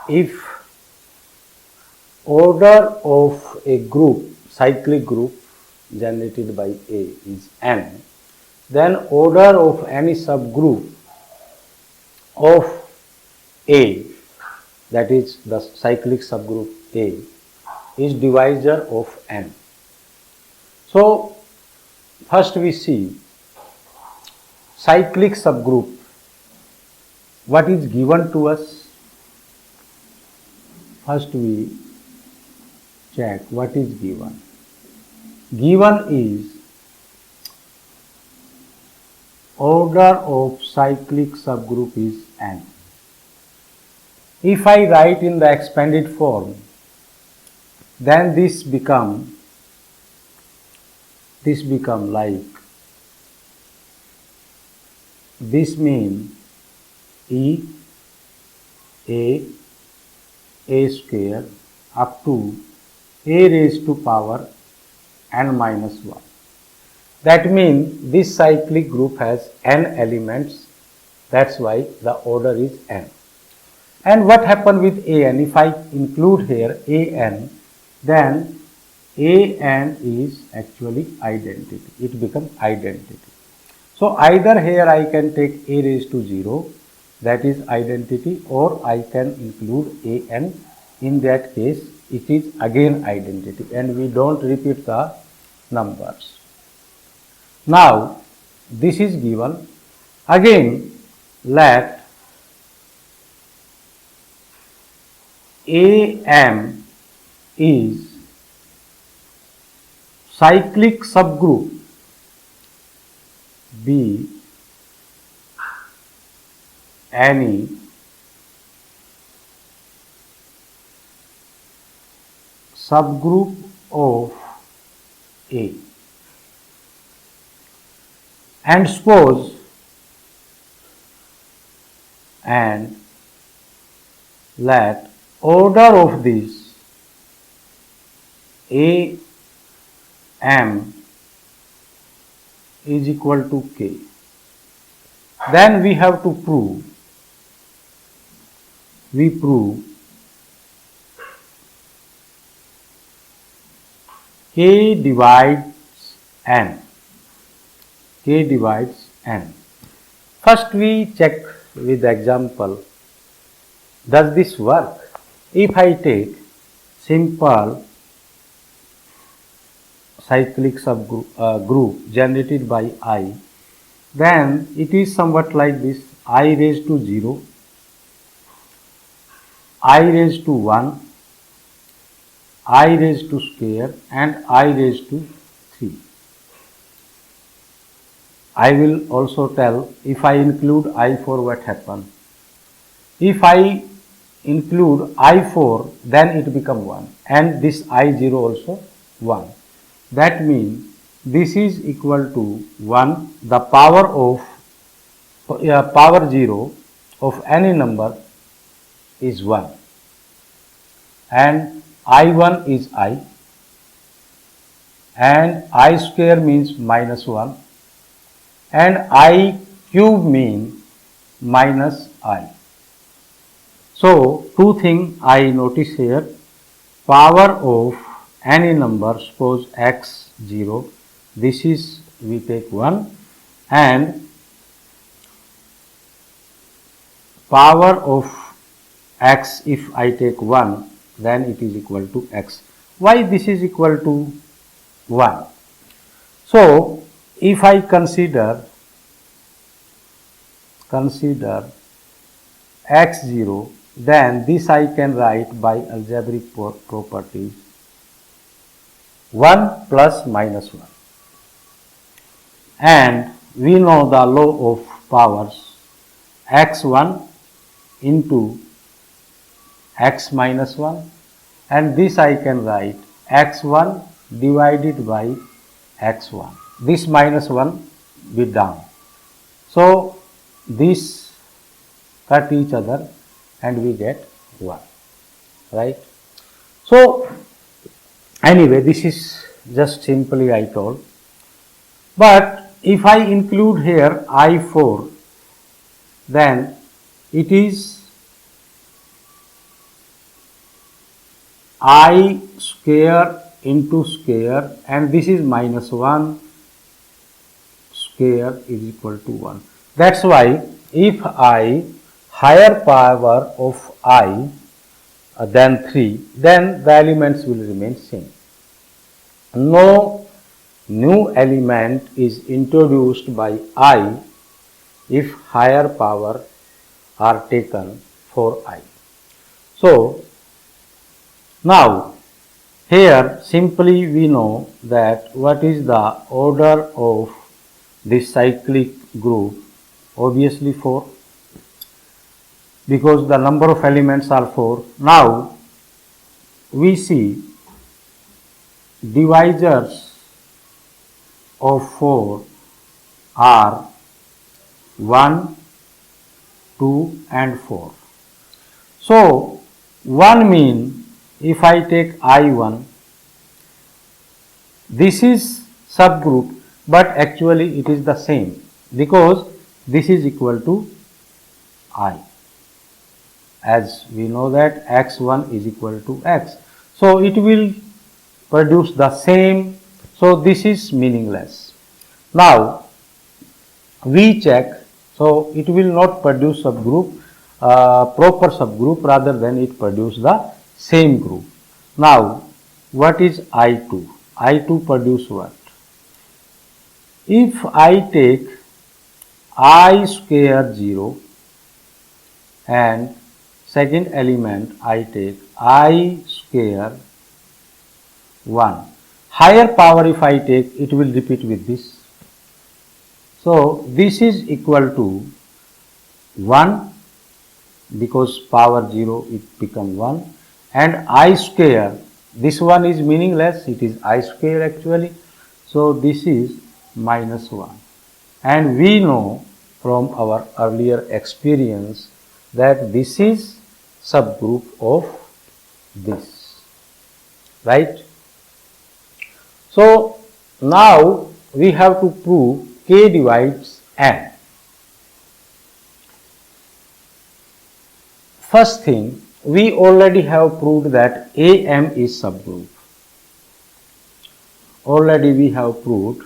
if order of a group, cyclic group generated by A is n, then order of any subgroup of A, that is the cyclic subgroup A, is divisor of n. So first we see cyclic subgroup. What is given to us? First we check what is given. Given is order of cyclic subgroup is n. If I write in the expanded form, then this become like, this means E A square up to A raised to power n minus 1. That means this cyclic group has n elements, that's why the order is n. And what happened with an? If I include here an, then an is actually identity, it becomes identity. So either here I can take a raised to 0, that is identity, or I can include an. In that case it is again identity and we don't repeat the numbers. Now this is given. Again let am is cyclic subgroup be any subgroup of A, and suppose and let order of this A m is equal to k. Then we have to prove, k divides n. First we check with example, does this work? If I take simple cyclic subgroup group generated by I, then it is somewhat like this: I raised to 0, I raised to 1, I raised to square, and I raised to 3. I will also tell, if I include I4 what happens. If I include I4, then it becomes 1, and this I0 also 1. That means this is equal to 1, the power of power 0 of any number is 1, and I1 is I, and I square means minus 1, and I cube means minus I. So two things I notice here: power of any number, suppose x0, this is we take 1, and power of x, if I take 1, then it is equal to x. Why this is equal to 1? So if I consider x0, then this I can write by algebraic properties 1 plus minus 1, and we know the law of powers, x1 into x minus 1, and this I can write x1 divided by x1. This minus 1 be down. So this cut each other and we get 1, right? So anyway, this is just simply I told. But if I include here I4, then it is I square into square, and this is minus 1 square is equal to 1. That's why if I higher power of I than 3, then the elements will remain same. No new element is introduced by I if higher power are taken for I. So, now here simply we know that what is the order of this cyclic group, obviously 4, because the number of elements are 4. Now we see divisors of 4 are 1, 2 and 4. So 1 mean if I take I1, this is subgroup, but actually it is the same because this is equal to I, as we know that x1 is equal to x. So it will produce the same, so this is meaningless. Now we check, so it will not produce subgroup, proper subgroup, rather than it produce the same group. Now what is I2? I2 produce what? If I take I square 0 and second element I take I square 1, higher power if I take, it will repeat with this. So this is equal to 1 because power 0 it become 1, and I square, this one is meaningless, it is I square actually. So this is minus 1, and we know from our earlier experience that this is subgroup of this, right? So now we have to prove K divides N. First thing, we already have proved that AM is subgroup. Already we have proved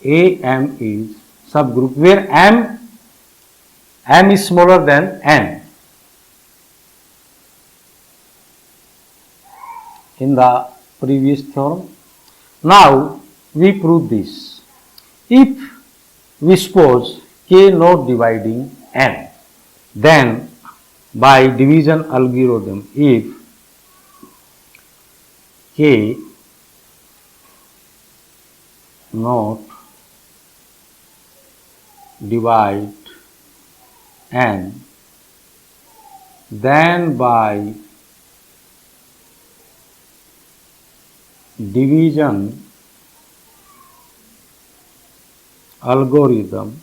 AM is subgroup where M is smaller than N. In the previous theorem. Now we prove this. If we suppose K not dividing N, then by division algorithm, if K not divide N, then by division algorithm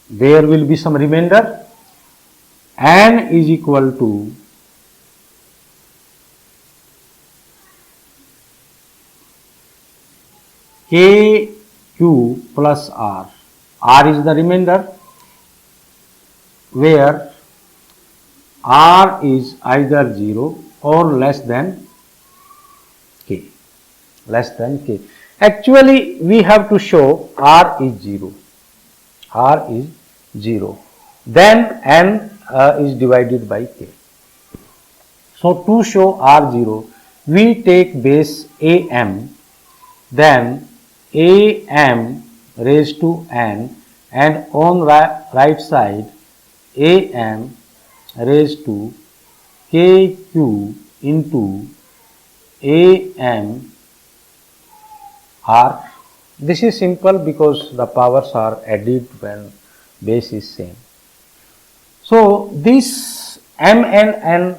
there will be some remainder. N is equal to KQ plus R. R is the remainder, where R is either 0 or less than K. Actually, we have to show R is 0. R is 0. Then N is divided by K. So to show R 0, we take base AM, then AM raised to N, and on right side AM raised to KQ into AM R. This is simple because the powers are added when base is same. So this M and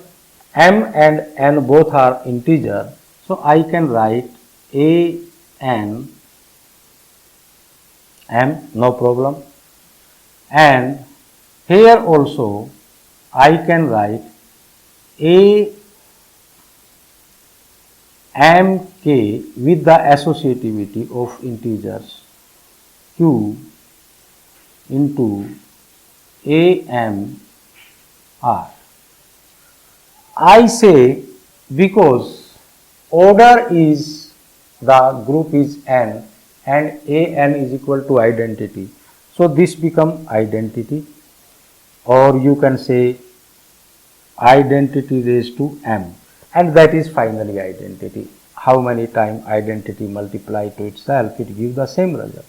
N both are integer, so I can write AM M, no problem, and here also I can write mk with the associativity of integers q into amr. I say because order is the group is n and an is equal to identity. So this become identity, or you can say identity raised to m, and that is finally identity. How many times identity multiply to itself, it gives the same result.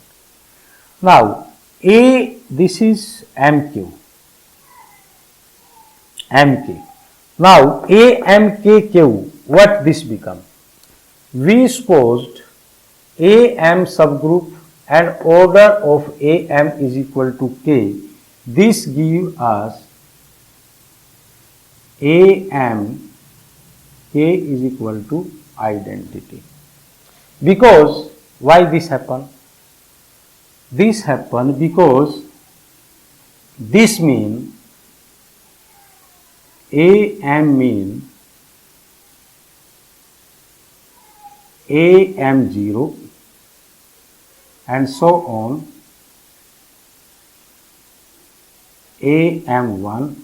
Now this is mq. Now amkq, what this become? We supposed am subgroup and order of am is equal to k. This give us am k is equal to identity. Because why this happen? This happen because this mean am mean am0 and so on, am1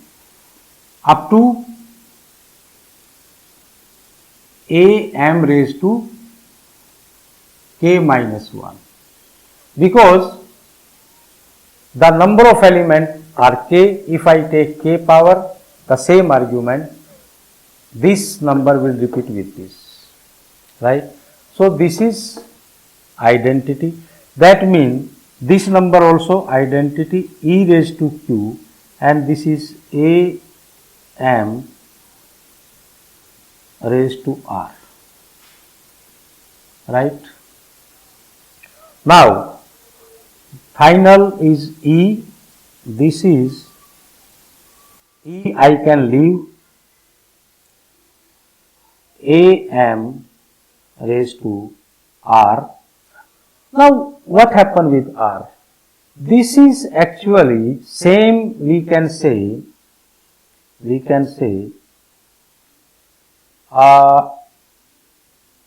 up to am raised to k minus 1, because the number of elements are k. If I take k power, the same argument, this number will repeat with this, right? So this is identity. That means this number also identity e raised to q, and this is am raised to r, right? Now final is e. This is e, I can leave am raised to r. Now what happened with r? This is actually same, we can say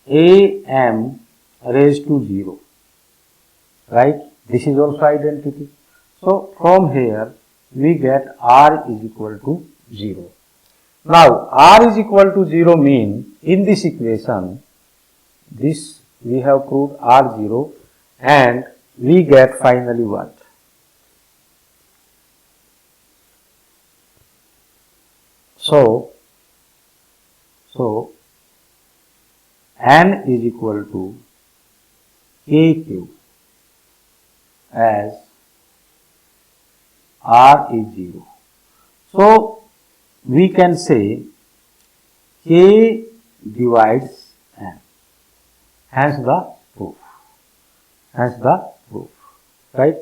am raised to 0, right? This is also identity. So from here we get r is equal to 0. Now r is equal to 0 mean in this equation, this we have proved r0, and we get finally what? So n is equal to kq as r is 0. So we can say k divides n. Hence the proof. Right?